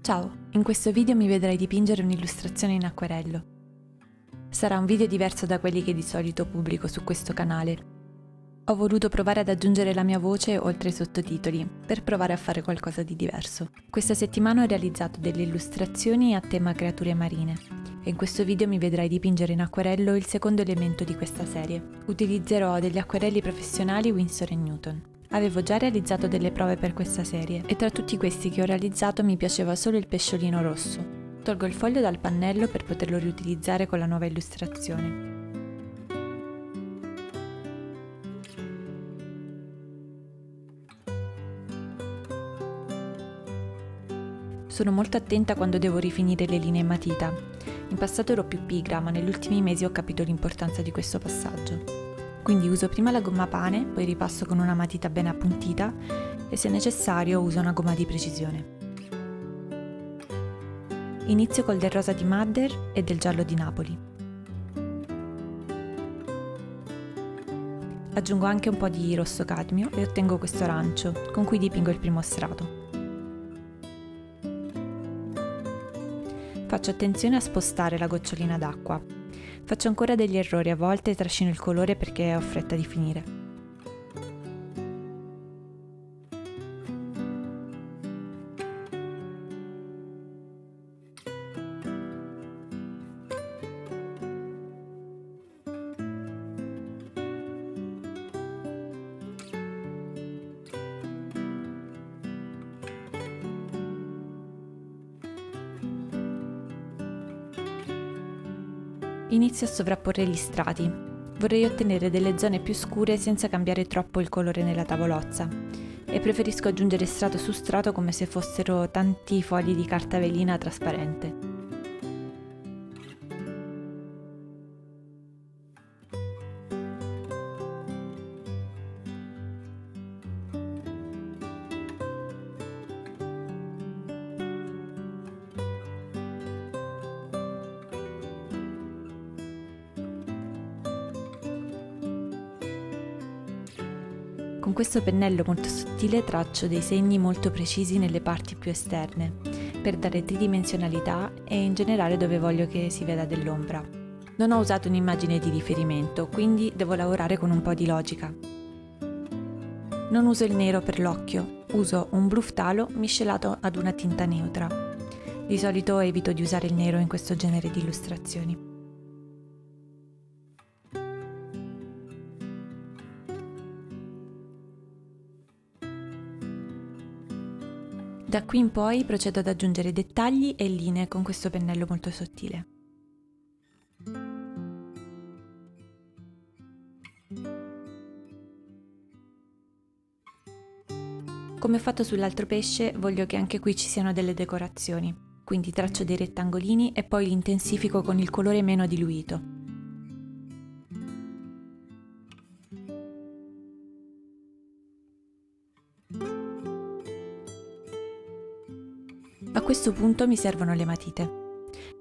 Ciao, in questo video mi vedrai dipingere un'illustrazione in acquerello. Sarà un video diverso da quelli che di solito pubblico su questo canale. Ho voluto provare ad aggiungere la mia voce oltre ai sottotitoli, per provare a fare qualcosa di diverso. Questa settimana ho realizzato delle illustrazioni a tema creature marine, e in questo video mi vedrai dipingere in acquerello il secondo elemento di questa serie. Utilizzerò degli acquerelli professionali Winsor & Newton. Avevo già realizzato delle prove per questa serie e tra tutti questi che ho realizzato mi piaceva solo il pesciolino rosso. Tolgo il foglio dal pannello per poterlo riutilizzare con la nuova illustrazione. Sono molto attenta quando devo rifinire le linee matita. In passato ero più pigra, ma negli ultimi mesi ho capito l'importanza di questo passaggio. Quindi uso prima la gomma pane, poi ripasso con una matita ben appuntita e se necessario uso una gomma di precisione. Inizio col del rosa di Madder e del giallo di Napoli. Aggiungo anche un po' di rosso cadmio e ottengo questo arancio, con cui dipingo il primo strato. Faccio attenzione a spostare la gocciolina d'acqua. Faccio ancora degli errori a volte e trascino il colore perché ho fretta di finire. Inizio a sovrapporre gli strati. Vorrei ottenere delle zone più scure senza cambiare troppo il colore nella tavolozza e preferisco aggiungere strato su strato come se fossero tanti fogli di carta velina trasparente. Con questo pennello molto sottile traccio dei segni molto precisi nelle parti più esterne, per dare tridimensionalità e in generale dove voglio che si veda dell'ombra. Non ho usato un'immagine di riferimento, quindi devo lavorare con un po' di logica. Non uso il nero per l'occhio, uso un blu ftalo miscelato ad una tinta neutra. Di solito evito di usare il nero in questo genere di illustrazioni. Da qui in poi procedo ad aggiungere dettagli e linee con questo pennello molto sottile. Come ho fatto sull'altro pesce, voglio che anche qui ci siano delle decorazioni, quindi traccio dei rettangolini e poi li intensifico con il colore meno diluito. A questo punto mi servono le matite.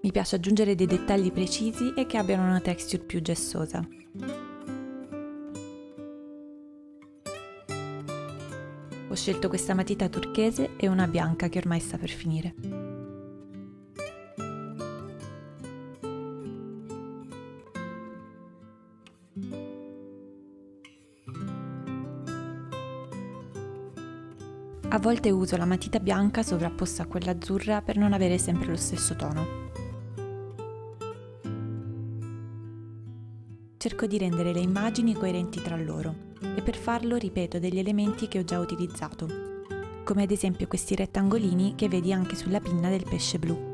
Mi piace aggiungere dei dettagli precisi e che abbiano una texture più gessosa. Ho scelto questa matita turchese e una bianca che ormai sta per finire. A volte uso la matita bianca sovrapposta a quella azzurra per non avere sempre lo stesso tono. Cerco di rendere le immagini coerenti tra loro e per farlo ripeto degli elementi che ho già utilizzato, come ad esempio questi rettangolini che vedi anche sulla pinna del pesce blu.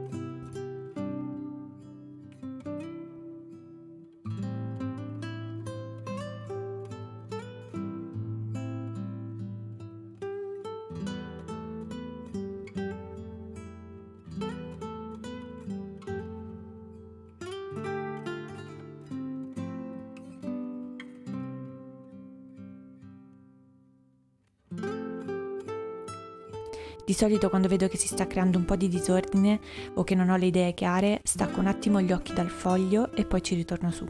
Di solito quando vedo che si sta creando un po' di disordine o che non ho le idee chiare, stacco un attimo gli occhi dal foglio e poi ci ritorno su.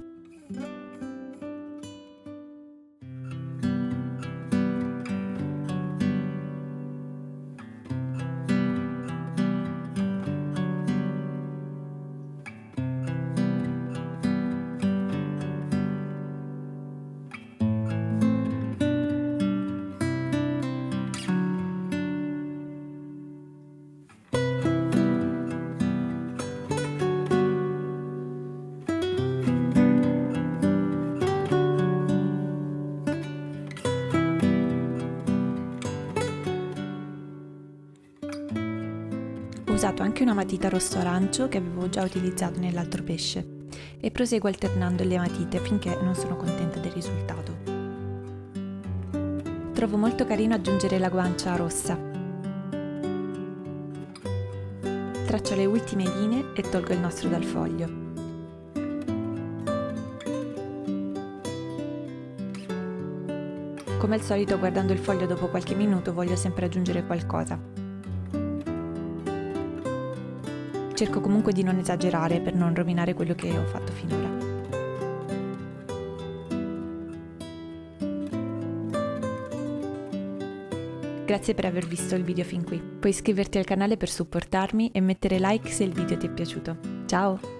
usato anche una matita rosso arancio che avevo già utilizzato nell'altro pesce e proseguo alternando le matite finché non sono contenta del risultato. Trovo molto carino aggiungere la guancia rossa. Traccio le ultime linee e tolgo il nastro dal foglio. Come al solito, guardando il foglio dopo qualche minuto, voglio sempre aggiungere qualcosa. Cerco comunque di non esagerare per non rovinare quello che ho fatto finora. Grazie per aver visto il video fin qui. Puoi iscriverti al canale per supportarmi e mettere like se il video ti è piaciuto. Ciao!